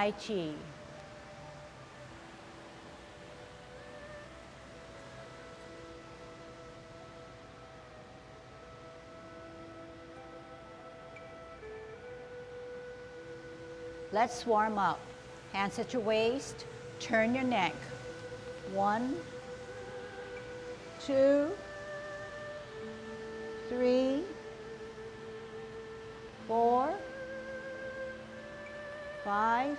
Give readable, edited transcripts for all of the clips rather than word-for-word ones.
Tai Chi. Let's warm up. Hands at your waist, turn your neck. 1, 2, 3, 4, 5,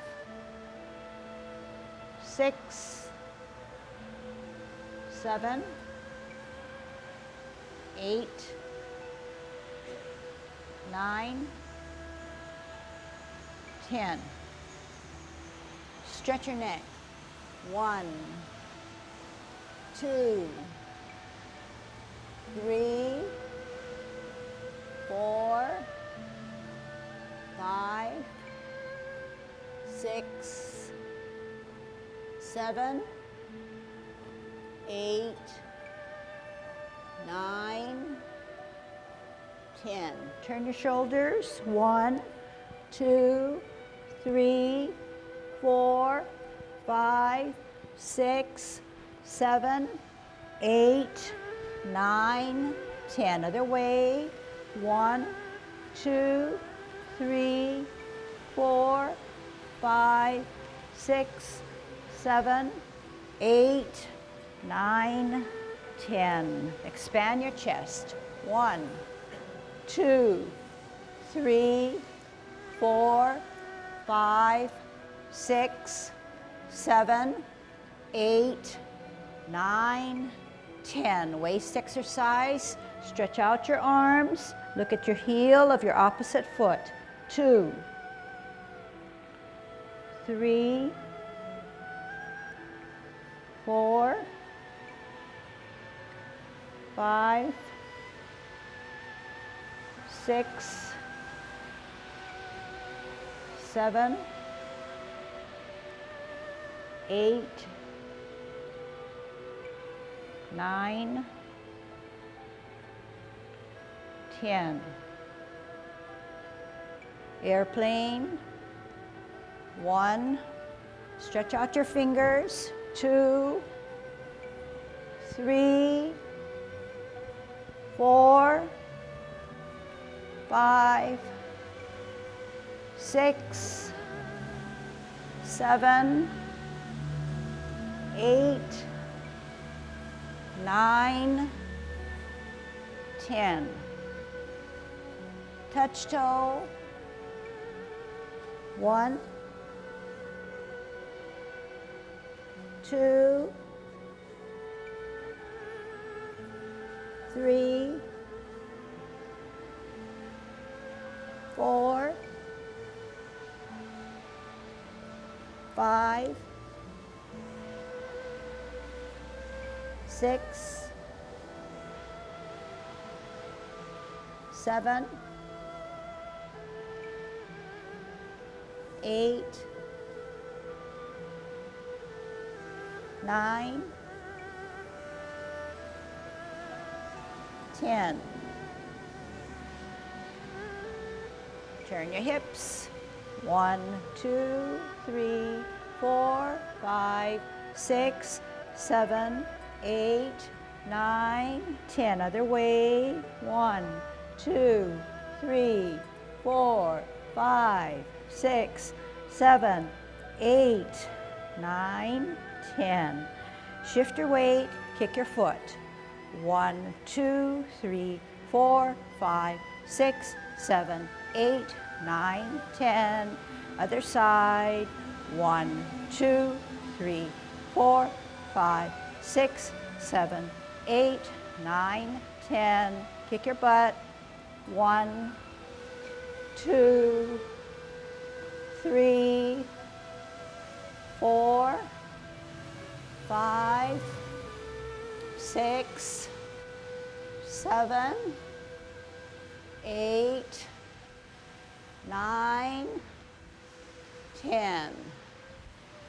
6, 7, 8, 9, 10. Stretch your neck. 1, 2, 3, 4, 5, 6, 7, 8, 9, 10. Turn your shoulders. 1, 2, 3, 4, 5, 6, 7, 8, 9, 10. Other way. 1, 2, 3, 4, 5, 6, 7, 8, 9, 10. Expand your chest. 1, 2, 3, 4, 5, 6, 7, 8, 9, 10. Waist exercise. Stretch out your arms. Look at your heel of your opposite foot. 2, 3, 4, 5, 6, 7, 8, 9, 10. Airplane. 1. Stretch out your fingers. 2, 3, 4, 5, 6, 7, 8, 9, 10. Touch toe. 1, 2, 3, 4, 5, 6, 7, 8, 9, 10. Turn your hips. 1, 2, 3, 4, 5, 6, 7, 8, 9, 10. Other way. 1, 2, 3, 4, 5, 6, 7, 8, 9, 10. Shift your weight, kick your foot. 1, 2, 3, 4, 5, 6, 7, 8, 9, 10. Other side. 1, 2, 3, 4, 5, 6, 7, 8, 9, 10. Kick your butt. 1, 2, 3, 4, 5, 6, 7, 8, 9, 10.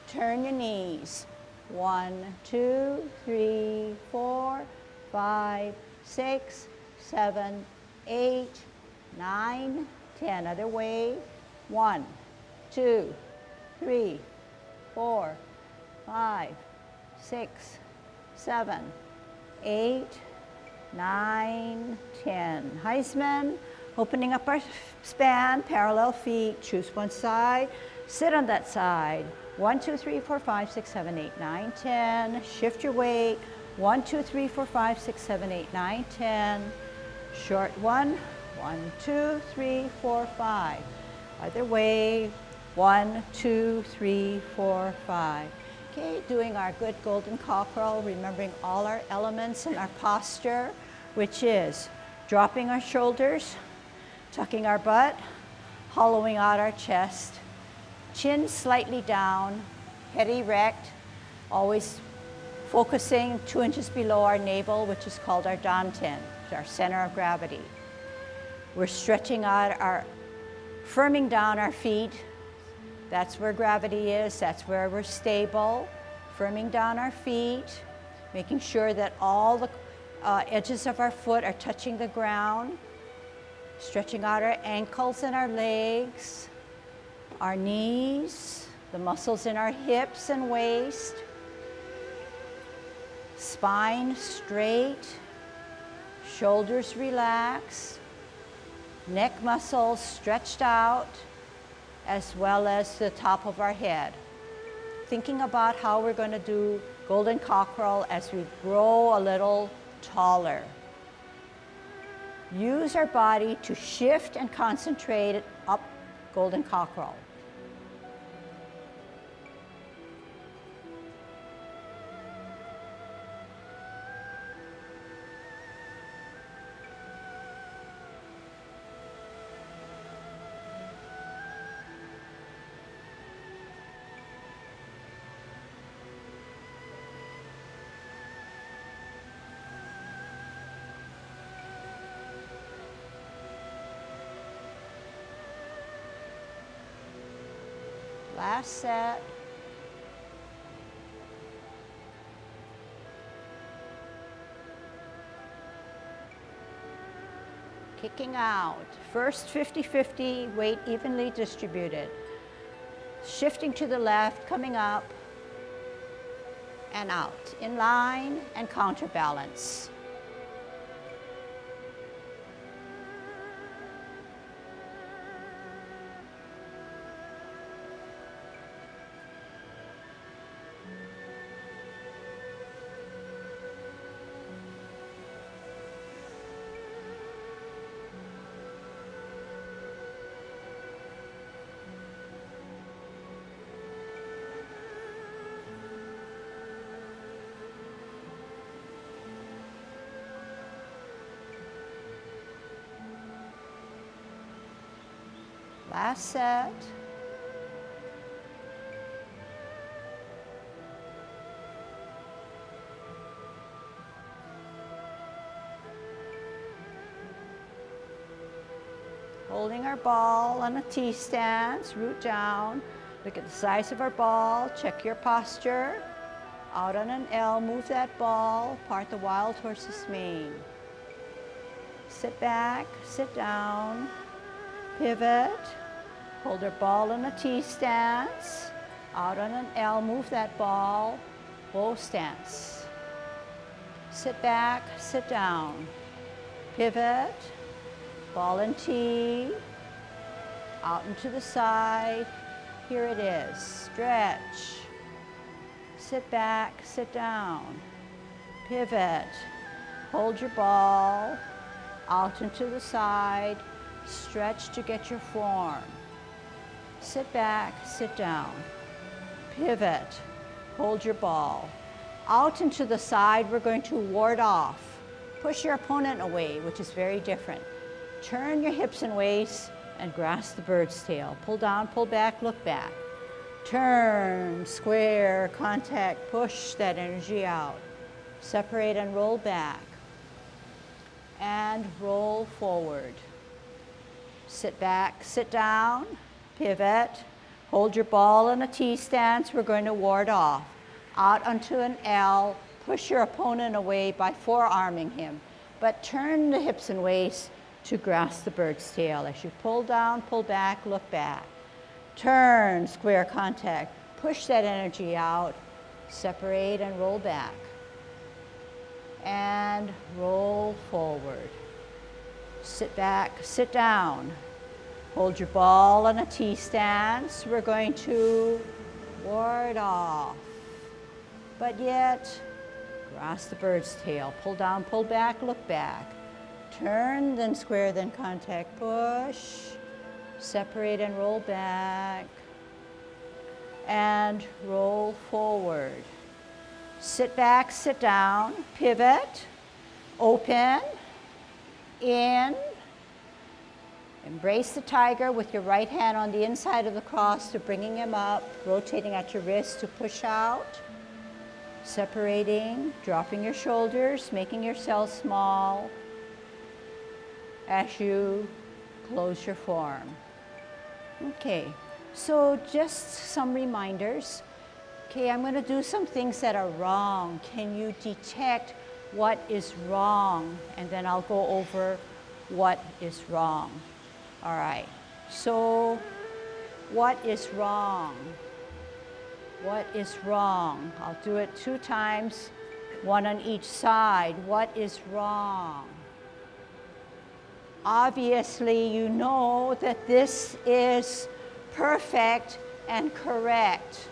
Turn your knees. 1, 2, 3, 4, 5, 6, 7, 8, 9, 10. Other way. 1, 2, 3, 4, 5, 6, 7, 8, 9, 10. Heisman, opening up our span, parallel feet, choose one side, sit on that side. 1, 2, 3, 4, 5, 6, 7, 8, 9, 10. Shift your weight. 1, 2, 3, 4, 5, 6, 7, 8, 9, 10. Short one. 1, 2, 3, 4, 5. Other way. 1, 2, 3, 4, 5. Okay, doing our good golden cockerel, remembering all our elements and our posture, which is dropping our shoulders, tucking our butt, hollowing out our chest, chin slightly down, head erect, always focusing 2 inches below our navel, which is called our dantian, our center of gravity. We're stretching out firming down our feet. That's where gravity is, that's where we're stable. Firming down our feet, making sure that all the edges of our foot are touching the ground. Stretching out our ankles and our legs, our knees, the muscles in our hips and waist. Spine straight, shoulders relaxed, neck muscles stretched out, as well as the top of our head. Thinking about how we're going to do golden cockerel as we grow a little taller. Use our body to shift and concentrate up golden cockerel. Last set. Kicking out. First 50-50, weight evenly distributed. Shifting to the left, coming up and out. In line and counterbalance. Last set. Holding our ball on a T stance, root down. Look at the size of our ball, check your posture. Out on an L, move that ball, part the wild horse's mane. Sit back, sit down, pivot. Hold our ball in a T stance. Out on an L, move that ball, bow stance. Sit back, sit down. Pivot, ball in T, out and to the side. Here it is, stretch. Sit back, sit down. Pivot, hold your ball, out and to the side. Stretch to get your form. Sit back, sit down. Pivot, hold your ball. Out and to the side, we're going to ward off. Push your opponent away, which is very different. Turn your hips and waist and grasp the bird's tail. Pull down, pull back, look back. Turn, square, contact, push that energy out. Separate and roll back. And roll forward. Sit back, sit down, pivot, hold your ball in a T stance. We're going to ward off. Out onto an L, push your opponent away by forearming him, but turn the hips and waist to grasp the bird's tail. As you pull down, pull back, look back. Turn, square contact. Push that energy out. Separate and roll back. And roll forward. Sit back, sit down. Hold your ball in a T stance. We're going to ward off. But yet, grasp the bird's tail. Pull down, pull back, look back. Turn, then square, then contact. Push. Separate and roll back. And roll forward. Sit back, sit down, pivot, open, in. Embrace the tiger with your right hand on the inside of the cross to bringing him up, rotating at your wrist to push out, separating, dropping your shoulders, making yourself small as you close your form. Okay, so just some reminders. Okay, I'm going to do some things that are wrong. Can you detect what is wrong? And then I'll go over what is wrong. All right, so what is wrong? What is wrong? I'll do it 2 times, 1 on each side. What is wrong? Obviously, you know that this is perfect and correct.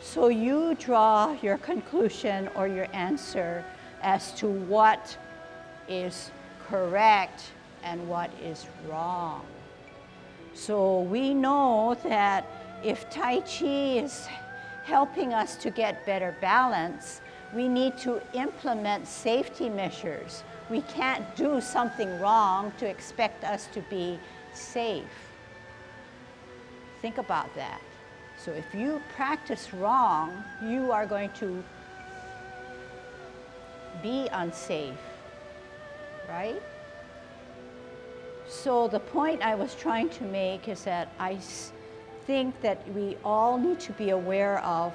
So you draw your conclusion or your answer as to what is correct and what is wrong. So we know that if Tai Chi is helping us to get better balance, we need to implement safety measures. We can't do something wrong to expect us to be safe. Think about that. So if you practice wrong, you are going to be unsafe, right? So the point I was trying to make is that I think that we all need to be aware of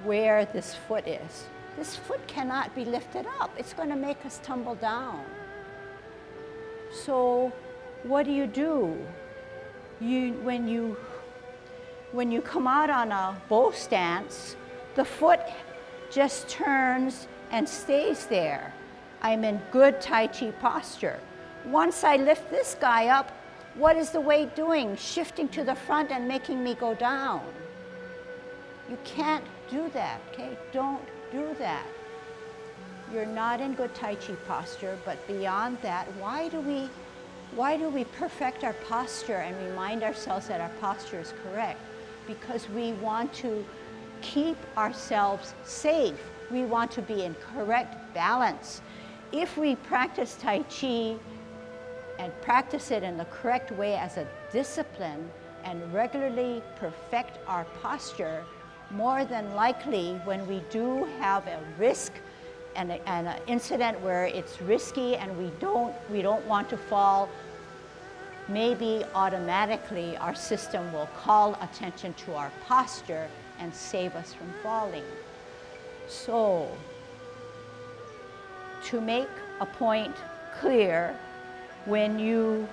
where this foot is. This foot cannot be lifted up. It's going to make us tumble down. So what do? When you come out on a bow stance, the foot just turns and stays there. I'm in good Tai Chi posture. Once I lift this guy up, what is the weight doing? Shifting to the front and making me go down. You can't do that, okay? Don't do that. You're not in good Tai Chi posture, but beyond that, why do we perfect our posture and remind ourselves that our posture is correct? Because we want to keep ourselves safe. We want to be in correct balance. If we practice Tai Chi and practice it in the correct way as a discipline and regularly perfect our posture, more than likely when we do have a risk and an incident where it's risky and we don't want to fall, maybe automatically our system will call attention to our posture and save us from falling. So, to make a point clear, when you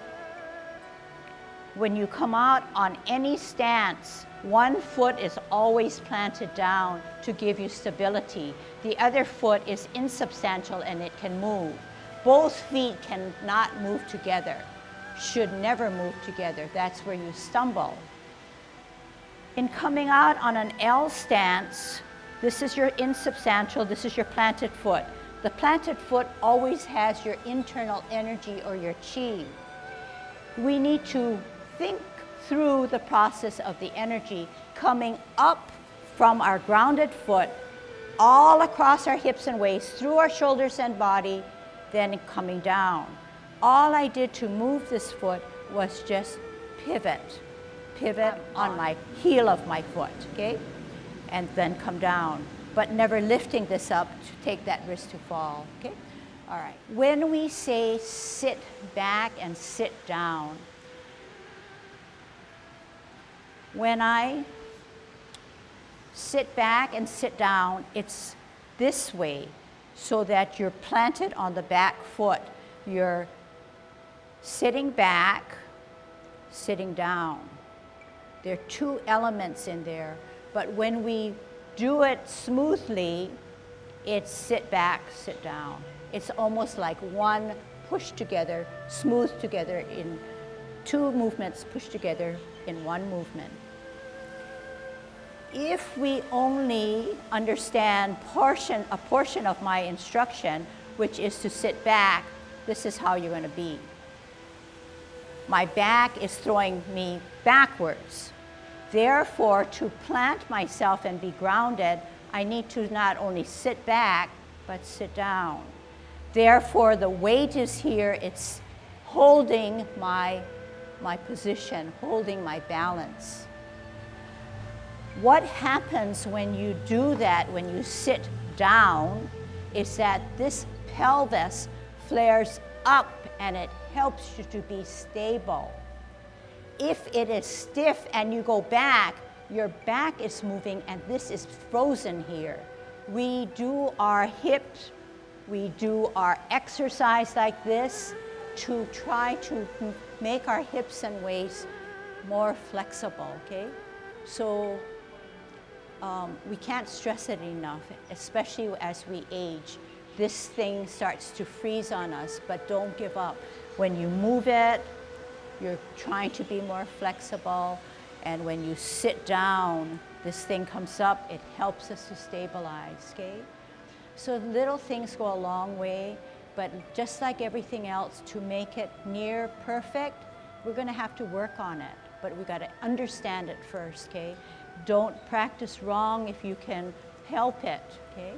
come out on any stance, one foot is always planted down to give you stability. The other foot is insubstantial and it can move. Both feet cannot move together, should never move together. That's where you stumble. In coming out on an L stance, this is your insubstantial, this is your planted foot. The planted foot always has your internal energy or your chi. We need to think through the process of the energy coming up from our grounded foot, all across our hips and waist, through our shoulders and body, then coming down. All I did to move this foot was just pivot on my heel of my foot, okay? And then come down, but never lifting this up to take that risk to fall, okay? All right, when we say sit back and sit down, when I sit back and sit down, it's this way, so that you're planted on the back foot. You're sitting back, sitting down. There are two elements in there, but when we do it smoothly, it's sit back, sit down. It's almost like one push together, smooth together in two movements pushed together in one movement. If we only understand a portion of my instruction, which is to sit back, this is how you're going to be. My back is throwing me backwards. Therefore, to plant myself and be grounded, I need to not only sit back, but sit down. Therefore, the weight is here. It's holding my position, holding my balance. What happens when you do that, when you sit down, is that this pelvis flares up and it helps you to be stable. If it is stiff and you go back, your back is moving and this is frozen here. We do our hips, we do our exercise like this to try to make our hips and waist more flexible, okay? So we can't stress it enough, especially as we age. This thing starts to freeze on us, but don't give up. When you move it, you're trying to be more flexible, and when you sit down, this thing comes up, it helps us to stabilize, okay? So little things go a long way, but just like everything else, to make it near perfect, we're gonna have to work on it, but we gotta understand it first, okay? Don't practice wrong if you can help it, okay?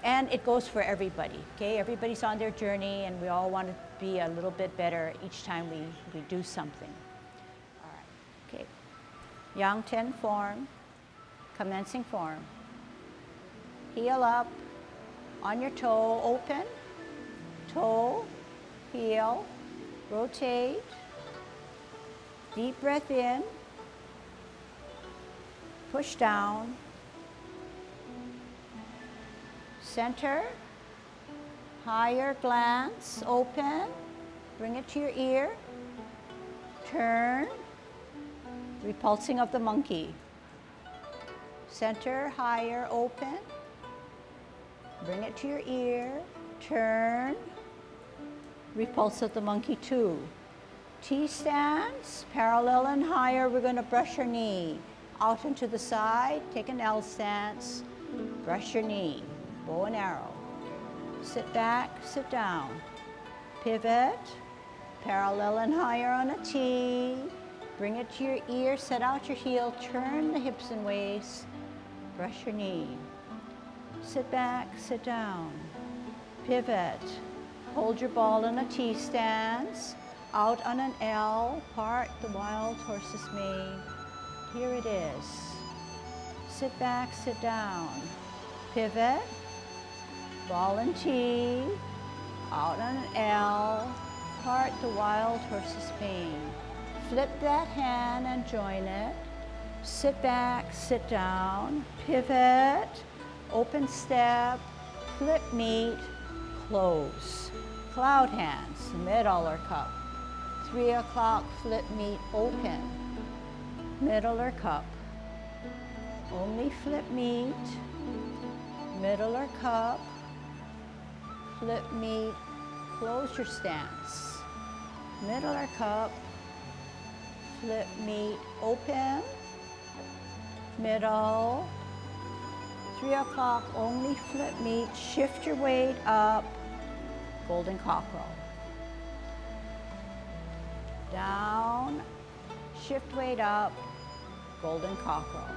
And it goes for everybody, okay? Everybody's on their journey and we all want to be a little bit better each time we do something. All right, okay. Yang Ten form, commencing form. Heel up, on your toe, open, toe, heel, rotate, deep breath in, push down, center, higher glance, open, bring it to your ear, turn, repulsing of the monkey. Center, higher, open, bring it to your ear, turn, repulse of the monkey 2. T stance, parallel and higher, we're going to brush your knee. Out and to the side, take an L stance, brush your knee, bow and arrow. Sit back, sit down. Pivot, parallel and higher on a T. Bring it to your ear, set out your heel, turn the hips and waist, brush your knee. Sit back, sit down. Pivot, hold your ball in a T stance, out on an L, part the wild horse's mane. Here it is. Sit back, sit down. Pivot, ball and T, out on an L, part the wild horse's mane. Flip that hand and join it. Sit back, sit down, pivot, open step, flip meet, close. Cloud hands, middle or cup. 3 o'clock, flip meet, open. Middle or cup. Only flip meet, middle or cup, flip meet, close your stance. Middle or cup, flip meet, open, middle. 3 o'clock, only flip meet, shift your weight up, golden cockerel. Down, shift weight up, golden cockerel.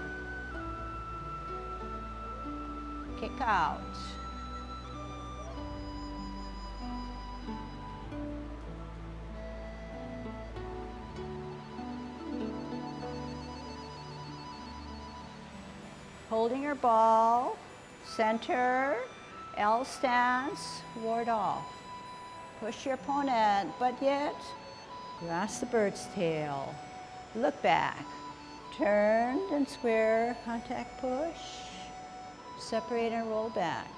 Kick out. Holding your ball, center, L stance, ward off. Push your opponent, but yet grasp the bird's tail. Look back. Turn and square, contact push. Separate and roll back.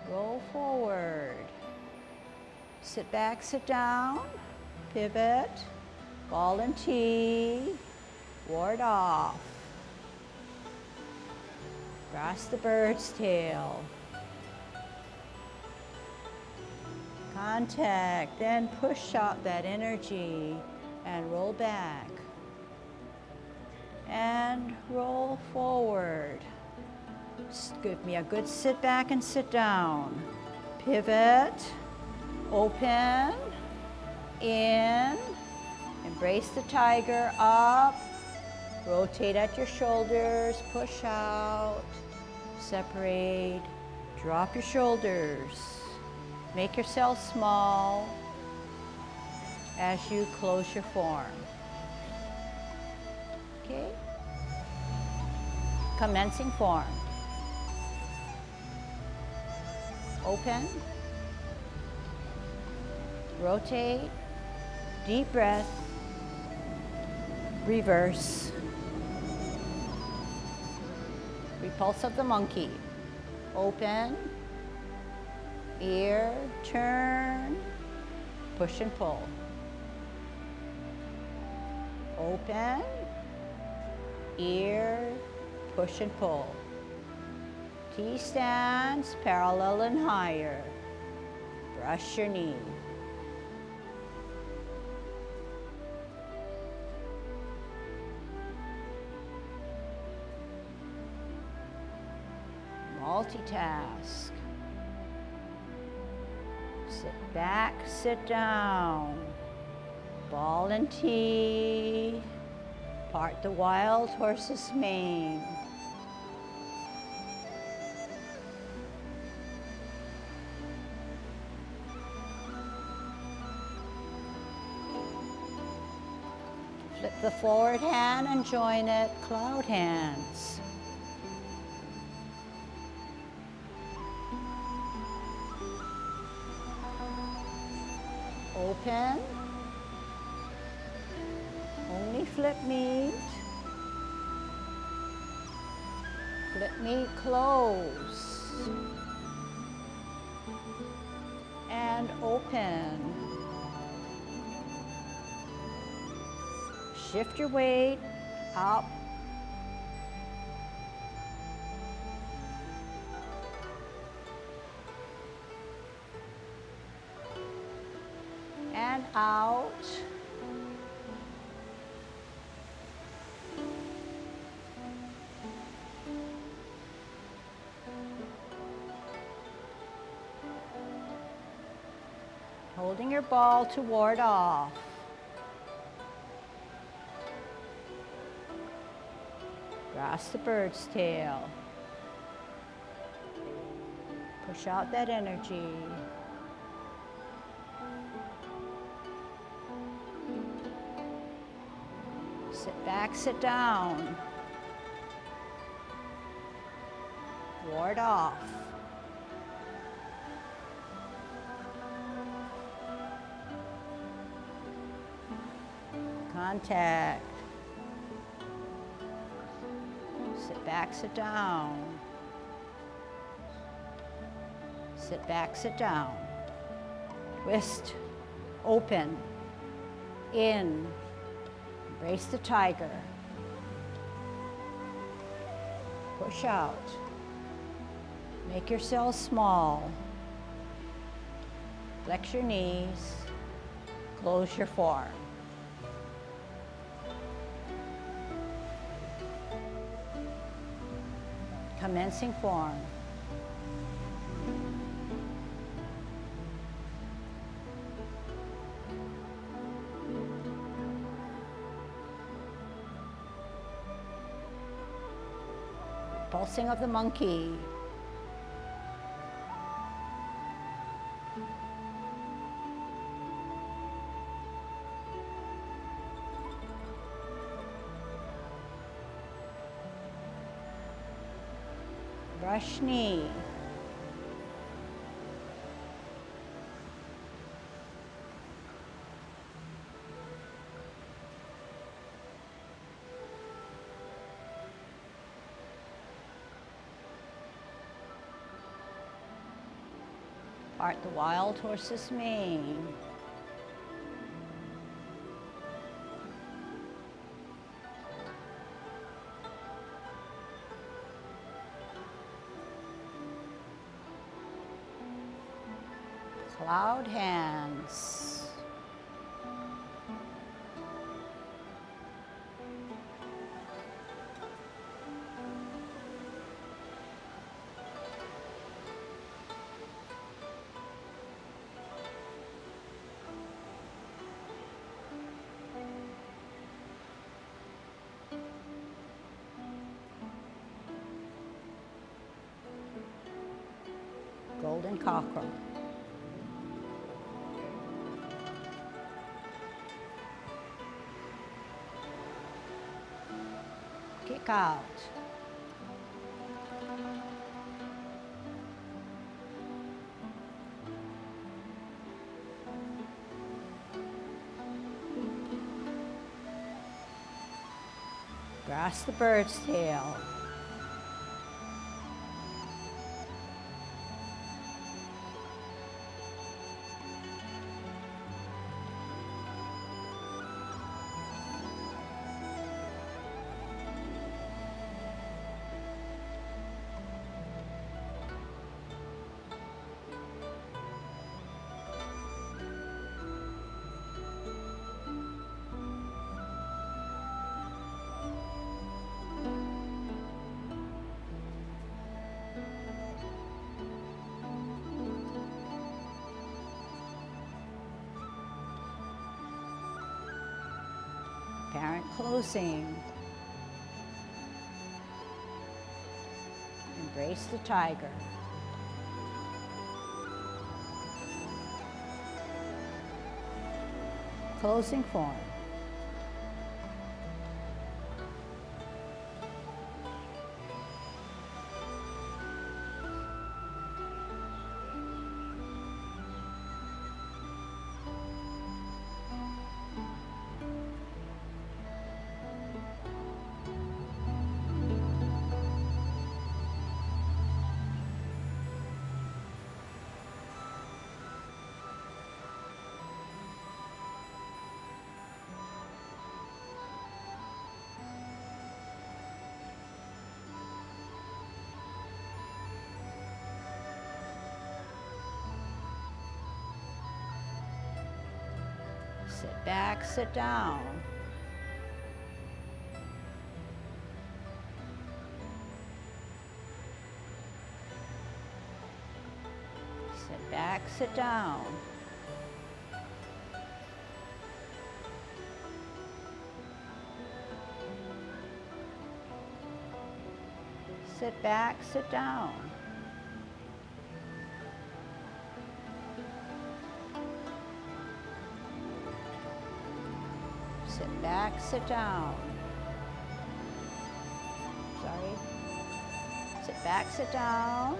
Roll forward. Sit back, sit down. Pivot. Ball and T, ward off. Grasp the bird's tail. Contact, then push out that energy and roll back. And roll forward. Give me a good sit back and sit down. Pivot, open, in, embrace the tiger, up, rotate at your shoulders, push out, separate, drop your shoulders. Make yourself small as you close your form. Okay? Commencing form. Open, rotate, deep breath, reverse, repulse of the monkey. Open, ear, turn, push and pull. Open, ear, push and pull. T stands parallel and higher. Brush your knee. Multitask. Sit back, sit down. Ball and T. Part the wild horse's mane. Flip the forward hand and join it, cloud hands. Open. Only flip meat. Flip meat close. And open. Shift your weight up. And out. Holding your ball to ward off. Grasp the bird's tail. Push out that energy. Sit back, sit down. Ward off. Contact. Sit back, sit down. Sit back, sit down. Twist, open, in. Embrace the tiger. Push out. Make yourself small. Flex your knees. Close your form. Commencing form. Pulsing of the monkey. Brush knee. Part the wild horse's mane. Cloud hands. Golden cockerel. Kick out. Grasp the bird's tail. Parent closing. Embrace the tiger. Closing form. Sit back, sit down. Sit back, sit down. Sit back, sit down. Sit back, sit down. Sorry. Sit back, sit down.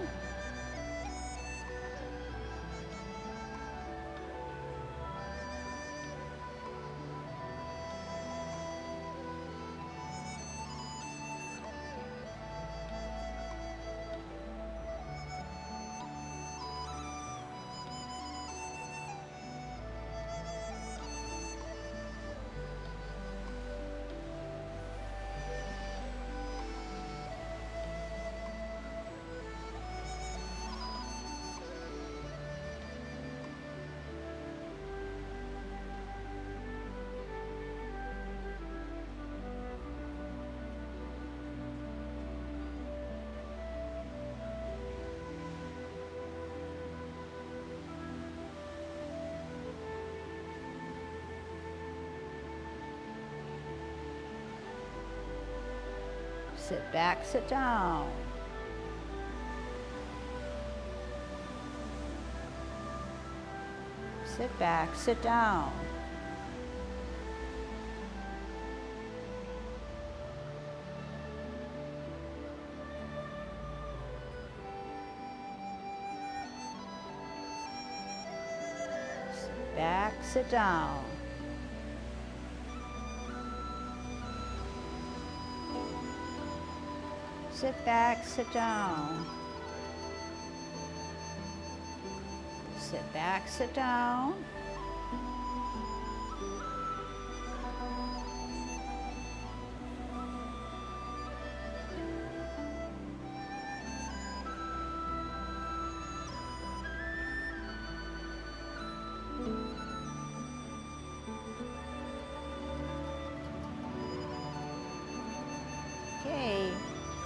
Sit back, sit down. Sit back, sit down. Sit back, sit down. Sit back, sit down. Sit back, sit down.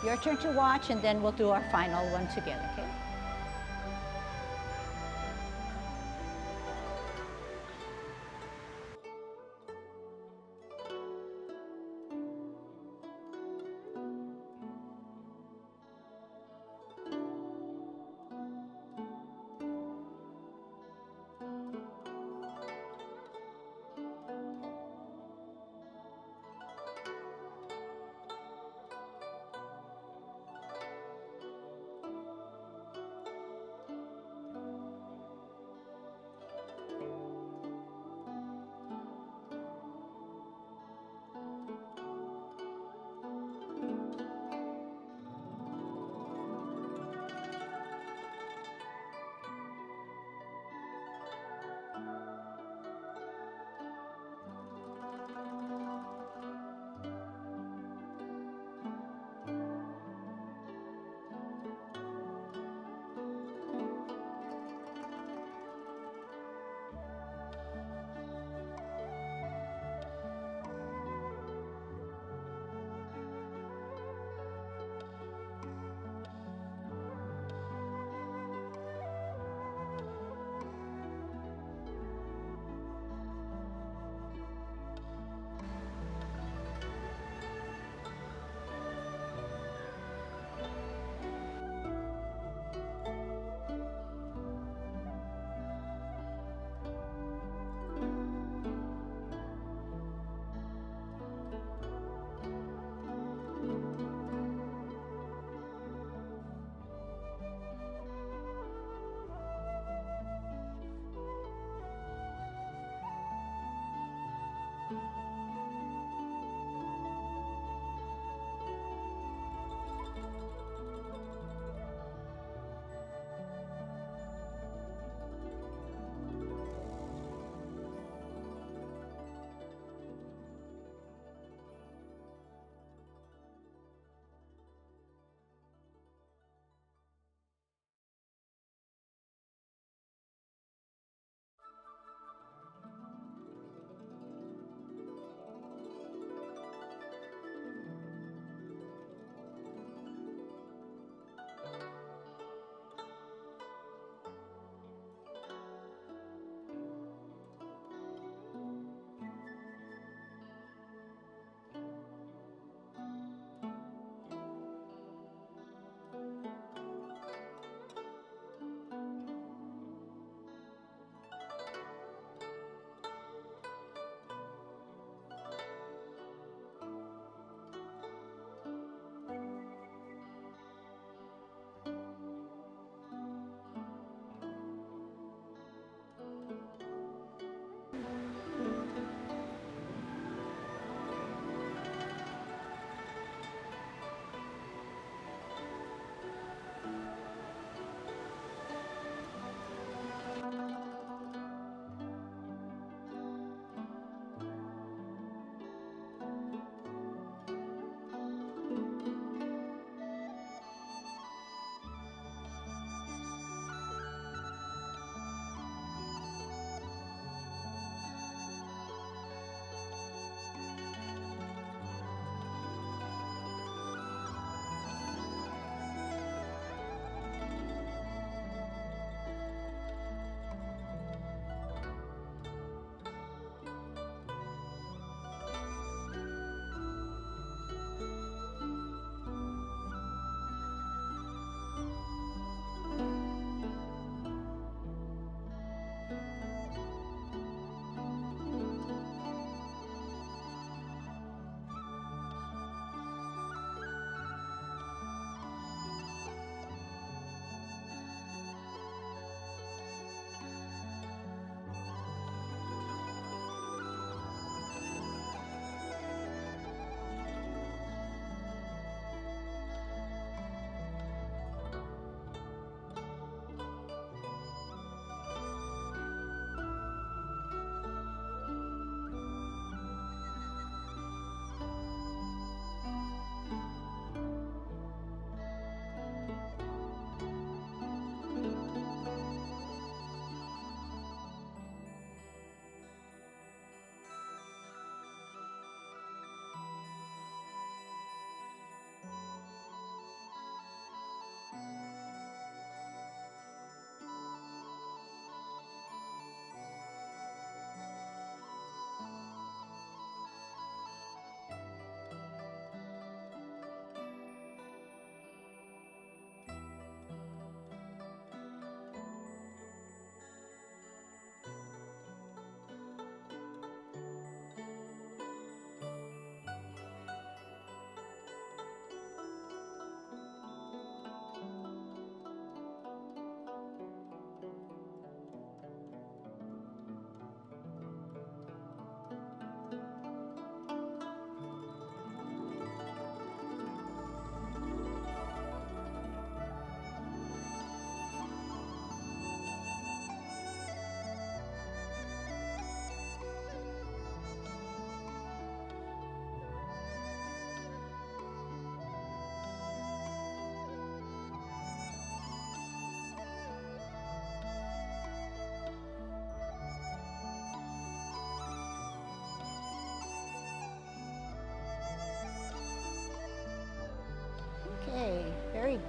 Your turn to watch, and then we'll do our final one together, okay?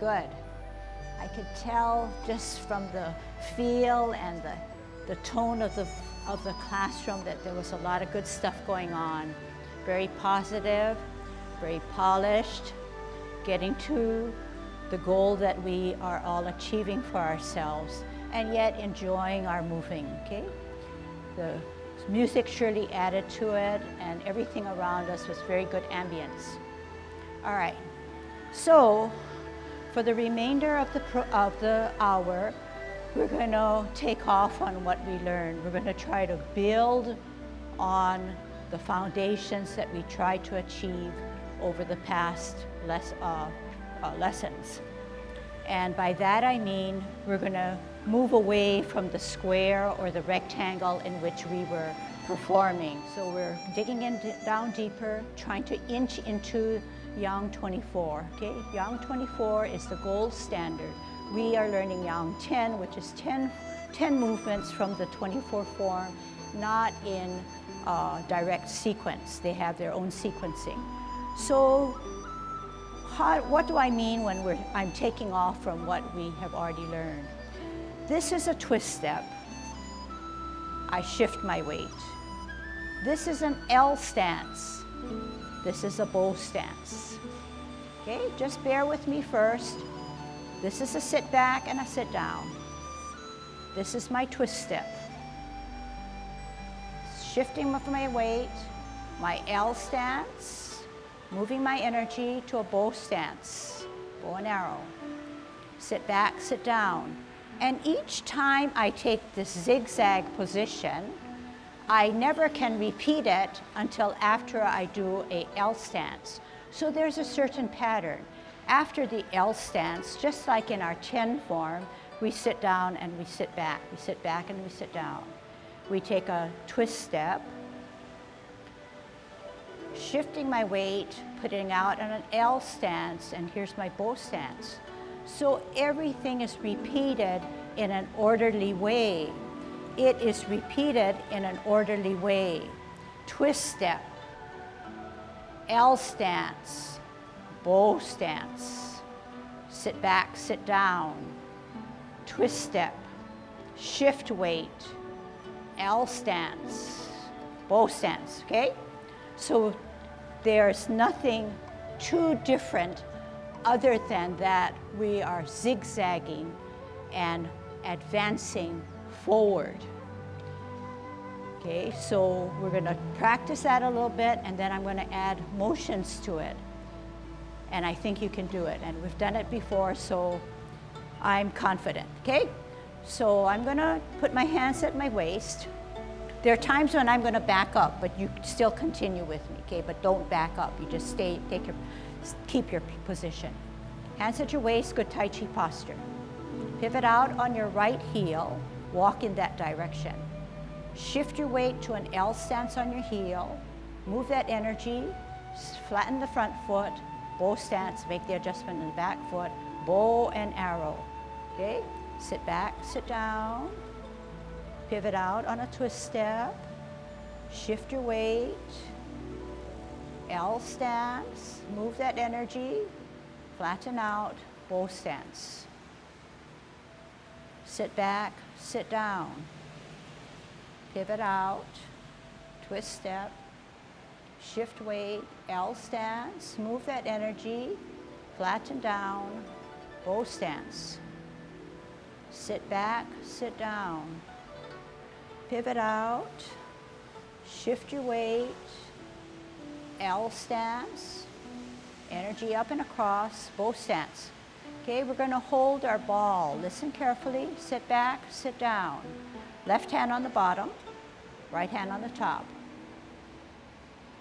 good. I could tell just from the feel and the tone of the classroom that there was a lot of good stuff going on. Very positive, very polished, getting to the goal that we are all achieving for ourselves, and yet enjoying our moving, okay? The music surely added to it, and everything around us was very good ambience. All right, so for the remainder of the hour, we're going to take off on what we learned. We're going to try to build on the foundations that we tried to achieve over the past lessons. And by that I mean we're going to move away from the square or the rectangle in which we were performing. So we're digging down deeper, trying to inch into Yang 24, okay? Yang 24 is the gold standard. We are learning Yang 10, which is 10 movements from the 24 form, not in direct sequence. They have their own sequencing. So what do I mean when I'm taking off from what we have already learned? This is a twist step. I shift my weight. This is an L stance. This is a bow stance. Okay, just bear with me first. This is a sit back and a sit down. This is my twist step. Shifting of my weight, my L stance, moving my energy to a bow stance, bow and arrow. Sit back, sit down. And each time I take this zigzag position, I never can repeat it until after I do a L stance. So there's a certain pattern. After the L stance, just like in our Chen form, we sit down and we sit back. We sit back and we sit down. We take a twist step, shifting my weight, putting out on an L stance, and here's my bow stance. So everything is repeated in an orderly way. It is repeated in an orderly way. Twist step, L stance, bow stance, sit back, sit down, twist step, shift weight, L stance, bow stance, okay? So there's nothing too different other than that we are zigzagging and advancing forward. Okay, so we're going to practice that a little bit, and then I'm going to add motions to it. And I think you can do it. And we've done it before, so I'm confident. Okay, so I'm going to put my hands at my waist. There are times when I'm going to back up, but you still continue with me, okay? But don't back up. You just keep your position. Hands at your waist, good Tai Chi posture. Pivot out on your right heel, walk in that direction. Shift your weight to an L stance on your heel, move that energy, flatten the front foot, bow stance, make the adjustment in the back foot, bow and arrow, okay? Sit back, sit down, pivot out on a twist step, shift your weight, L stance, move that energy, flatten out, bow stance. Sit back, sit down, pivot out, twist step, shift weight, L stance, move that energy, flatten down, bow stance. Sit back, sit down, pivot out, shift your weight, L stance, energy up and across, bow stance. Okay, we're going to hold our ball. Listen carefully, sit back, sit down. Left hand on the bottom, right hand on the top.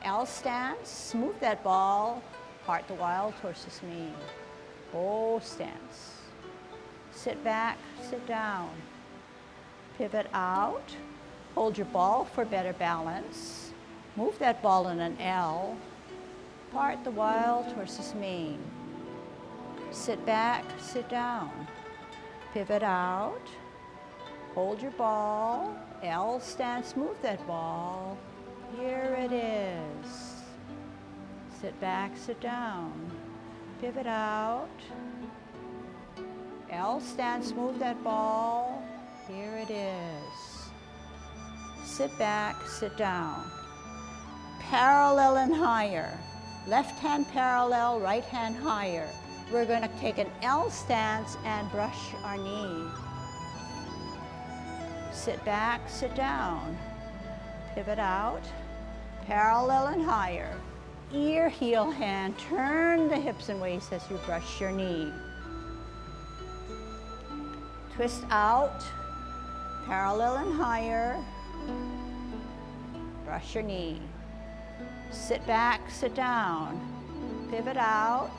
L stance, move that ball, part the wild horse's mane. Bow stance. Sit back, sit down. Pivot out, hold your ball for better balance. Move that ball in an L, part the wild horse's mane. Sit back, sit down. Pivot out, hold your ball, L stance, move that ball. Here it is. Sit back, sit down. Pivot out, L stance, move that ball. Here it is. Sit back, sit down. Parallel and higher. Left hand parallel, right hand higher. We're going to take an L stance and brush our knee. Sit back, sit down. Pivot out. Parallel and higher. Ear, heel, hand. Turn the hips and waist as you brush your knee. Twist out. Parallel and higher. Brush your knee. Sit back, sit down. Pivot out.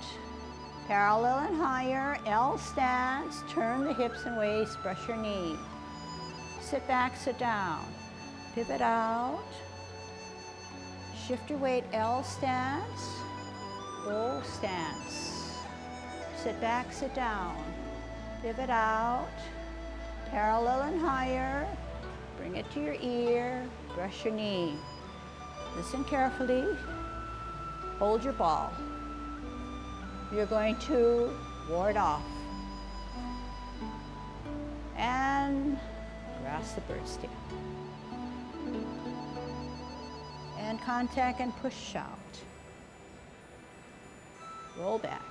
Parallel and higher. L stance. Turn the hips and waist. Brush your knee. Sit back, sit down. Pivot out. Shift your weight, L stance. Bow stance. Sit back, sit down. Pivot out. Parallel and higher. Bring it to your ear. Brush your knee. Listen carefully. Hold your ball. You're going to ward off. And grasp the bird's tail. And contact and push out. Roll back.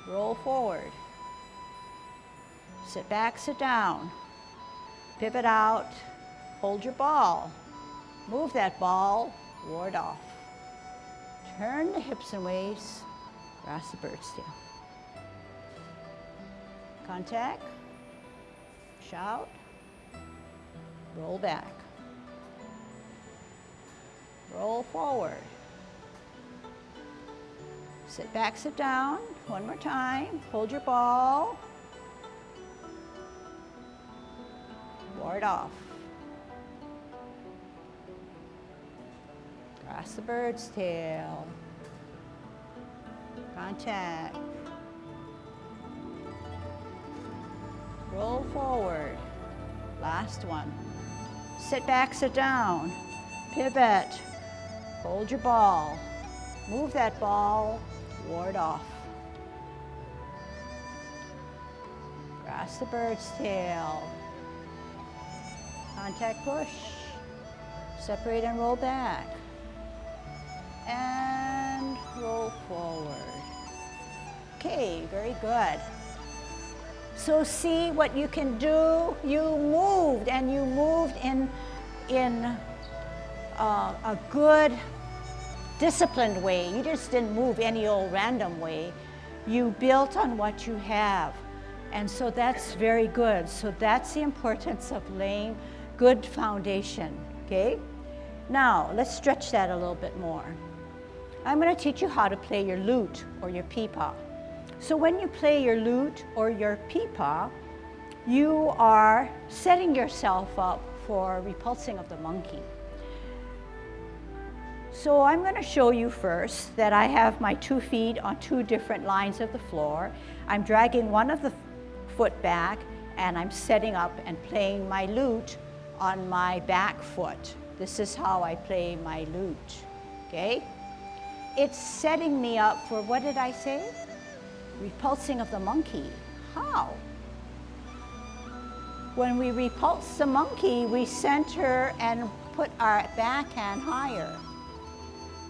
Roll forward. Sit back, sit down. Pivot out. Hold your ball. Move that ball. Ward off. Turn the hips and waist. Grasp the bird's tail. Contact. Shout. Roll back. Roll forward. Sit back, sit down. One more time. Hold your ball. Ward off. Grasp the bird's tail. Contact. Roll forward. Last one. Sit back, sit down. Pivot. Hold your ball. Move that ball. Ward off. Grasp the bird's tail. Contact push. Separate and roll back. And roll forward. Okay, very good. So see what you can do. You moved, and you moved in a good, disciplined way. You just didn't move any old random way. You built on what you have. And so that's very good. So that's the importance of laying good foundation, okay? Now, let's stretch that a little bit more. I'm going to teach you how to play your lute or your pipa. So when you play your lute or your pipa, you are setting yourself up for repulsing of the monkey. So I'm going to show you first that I have my 2 feet on 2 different lines of the floor. I'm dragging one of the foot back, and I'm setting up and playing my lute on my back foot. This is how I play my lute, okay? It's setting me up for, what did I say? Repulsing of the monkey. How? When we repulse the monkey, we center and put our backhand higher.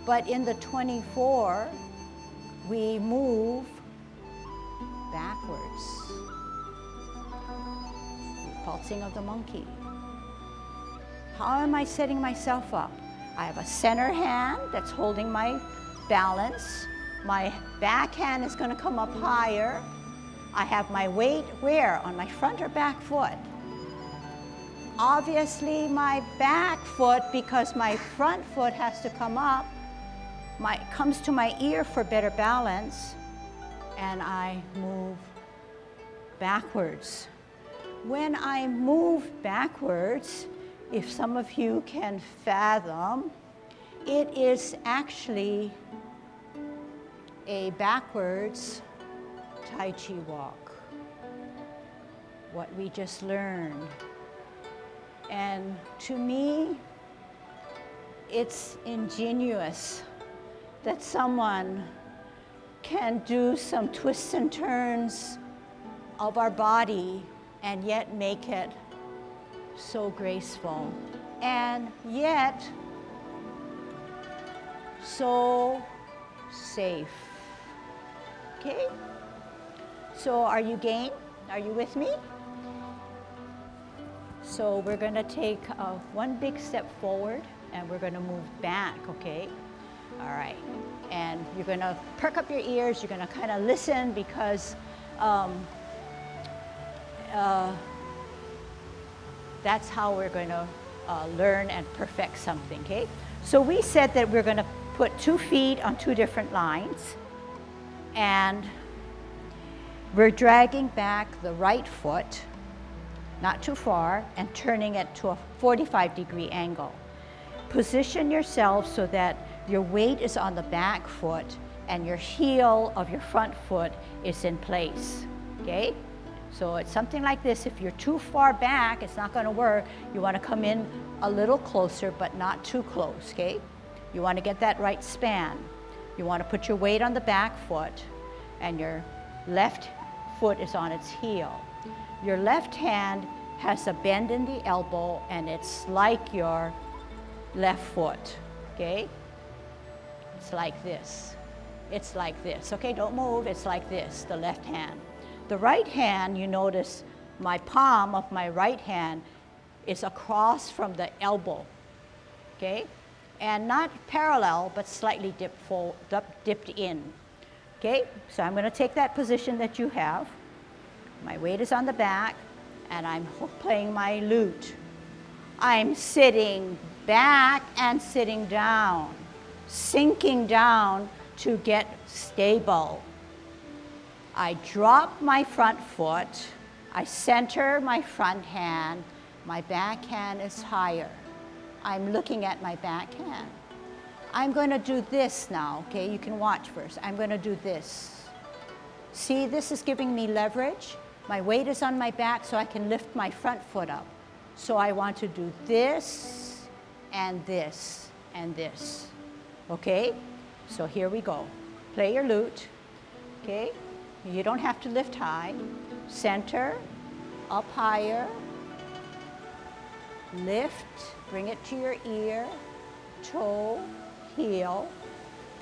But in the 24, we move backwards. Repulsing of the monkey. How am I setting myself up? I have a center hand that's holding my balance. My backhand is going to come up higher. I have my weight where? On my front or back foot? Obviously my back foot, because my front foot has to come up, comes to my ear for better balance, and I move backwards. When I move backwards, if some of you can fathom, it is actually a backwards Tai Chi walk, what we just learned. And to me, it's ingenious that someone can do some twists and turns of our body and yet make it so graceful and yet so safe. Okay? So are you game? Are you with me? So we're going to take one big step forward and we're going to move back, okay? All right. And you're going to perk up your ears. You're going to kind of listen because that's how we're going to learn and perfect something, okay? So we said that we're going to put 2 feet on 2 different lines, and we're dragging back the right foot, not too far, and turning it to a 45-degree angle. Position yourself so that your weight is on the back foot and your heel of your front foot is in place, okay? So it's something like this. If you're too far back, it's not gonna work. You wanna come in a little closer, but not too close, okay? You wanna get that right span. You wanna put your weight on the back foot and your left foot is on its heel. Your left hand has a bend in the elbow and it's like your left foot, okay? It's like this. It's like this, okay? Don't move, it's like this, the left hand. The right hand, you notice my palm of my right hand is across from the elbow, okay? And not parallel, but slightly dipped in, okay? So I'm gonna take that position that you have. My weight is on the back, and I'm playing my lute. I'm sitting back and sitting down, sinking down to get stable. I drop my front foot, I center my front hand, my back hand is higher. I'm looking at my back hand. I'm going to do this now, okay? You can watch first. I'm going to do this. See, this is giving me leverage. My weight is on my back so I can lift my front foot up. So I want to do this and this and this, okay? So here we go. Play your lute, okay? You don't have to lift high. Center, up higher, lift, bring it to your ear, toe, heel,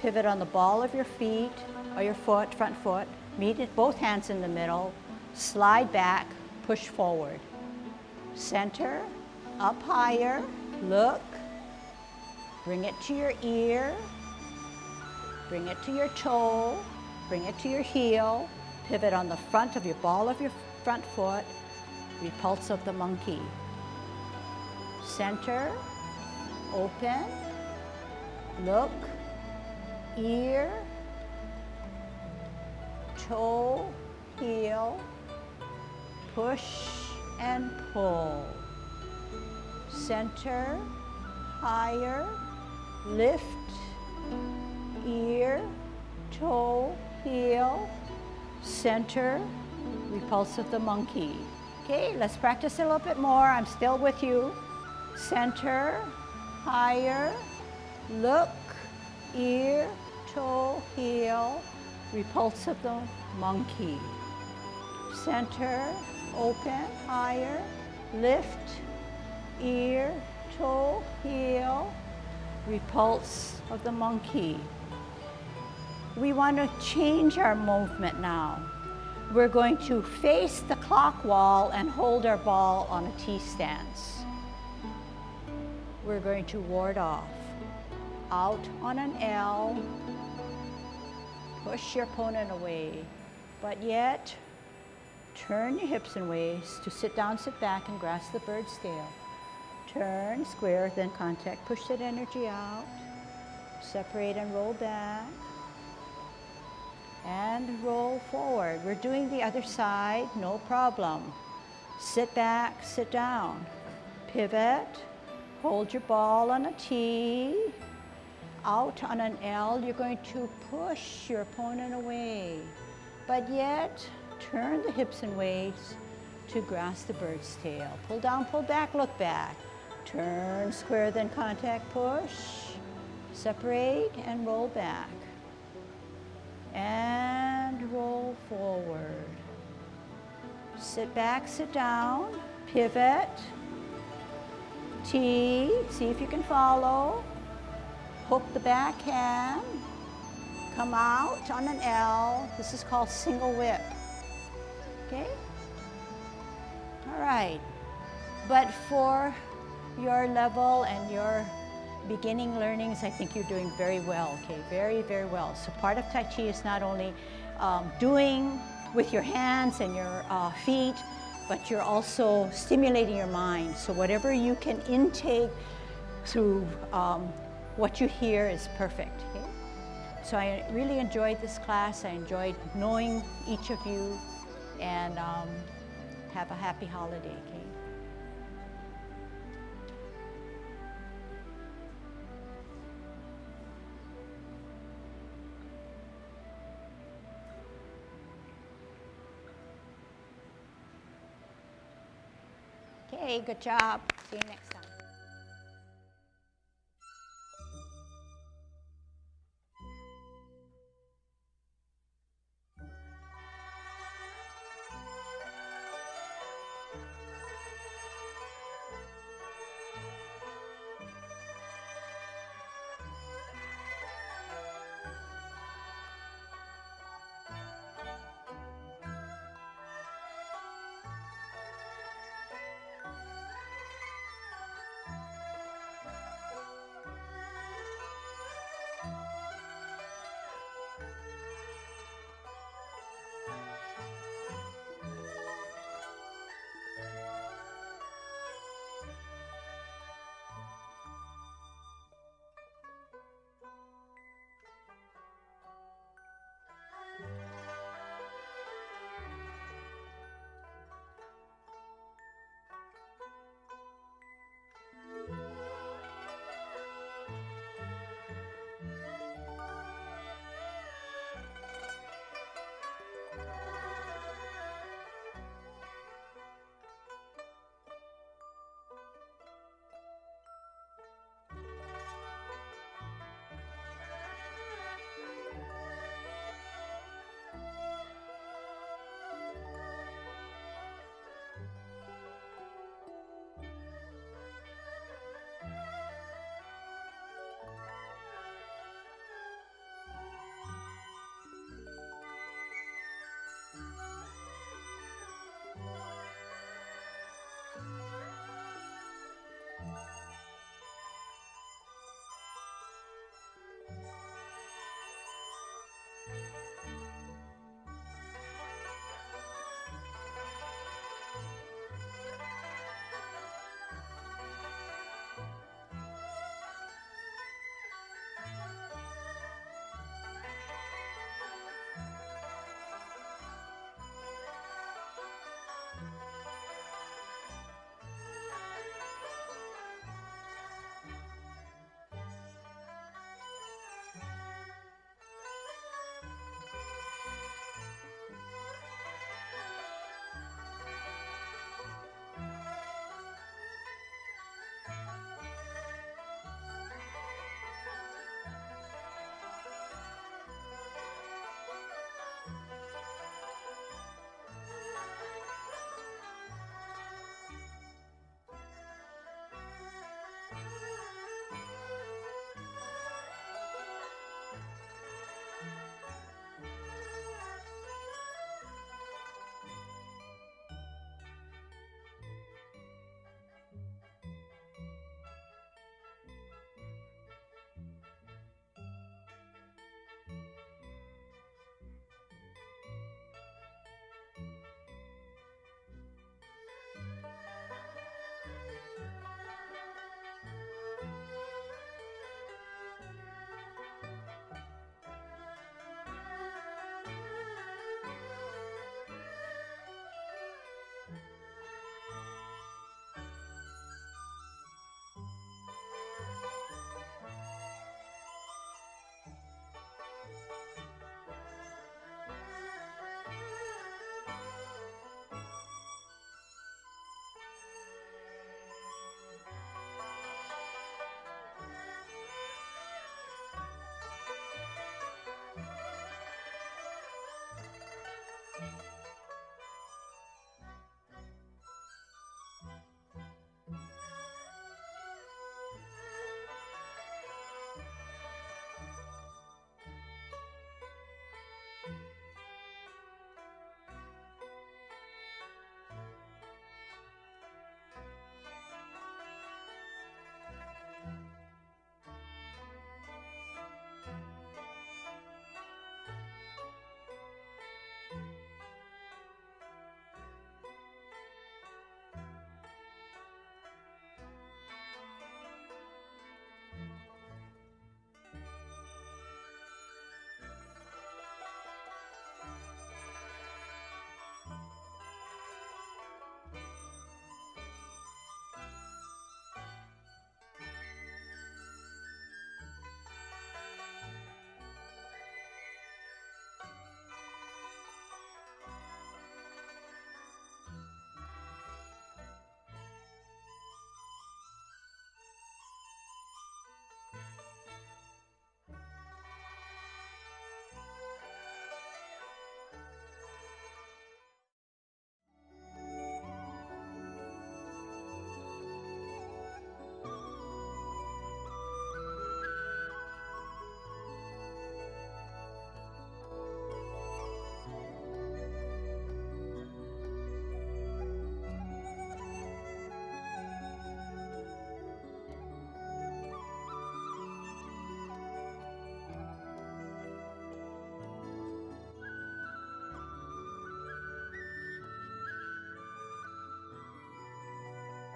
pivot on the ball of your feet or your foot, front foot, meet it, both hands in the middle, slide back, push forward. Center, up higher, look, bring it to your ear, bring it to your toe, bring it to your heel, pivot on the front of your ball of your front foot, repulse of the monkey. Center, open, look, ear, toe, heel, push and pull. Center, higher, lift, ear, toe, heel, center, repulse of the monkey. Okay, let's practice a little bit more. I'm still with you. Center, higher, look, ear, toe, heel, repulse of the monkey. Center, open, higher, lift, ear, toe, heel, repulse of the monkey. We want to change our movement now. We're going to face the clock wall and hold our ball on a T stance. We're going to ward off. Out on an L, push your opponent away, but yet turn your hips and waist to sit down, sit back, and grasp the bird's tail. Turn, square, then contact, push that energy out, separate and roll back, and roll forward. We're doing the other side, no problem. Sit back, sit down, pivot, hold your ball on a T, out on an L, you're going to push your opponent away, but yet turn the hips and waist to grasp the bird's tail. Pull down, pull back, look back. Turn, square, then contact, push, separate, and roll back. And roll forward. Sit back, sit down, pivot, T, see if you can follow. Hook the back hand, come out on an L. This is called single whip, okay? All right, but for your level and your beginning learnings, I think you're doing very well, okay? Very, very well. So part of Tai Chi is not only doing with your hands and your feet, but you're also stimulating your mind. So whatever you can intake through what you hear is perfect, okay? So I really enjoyed this class. I enjoyed knowing each of you, and have a happy holiday, okay? Okay, good job. See you next time.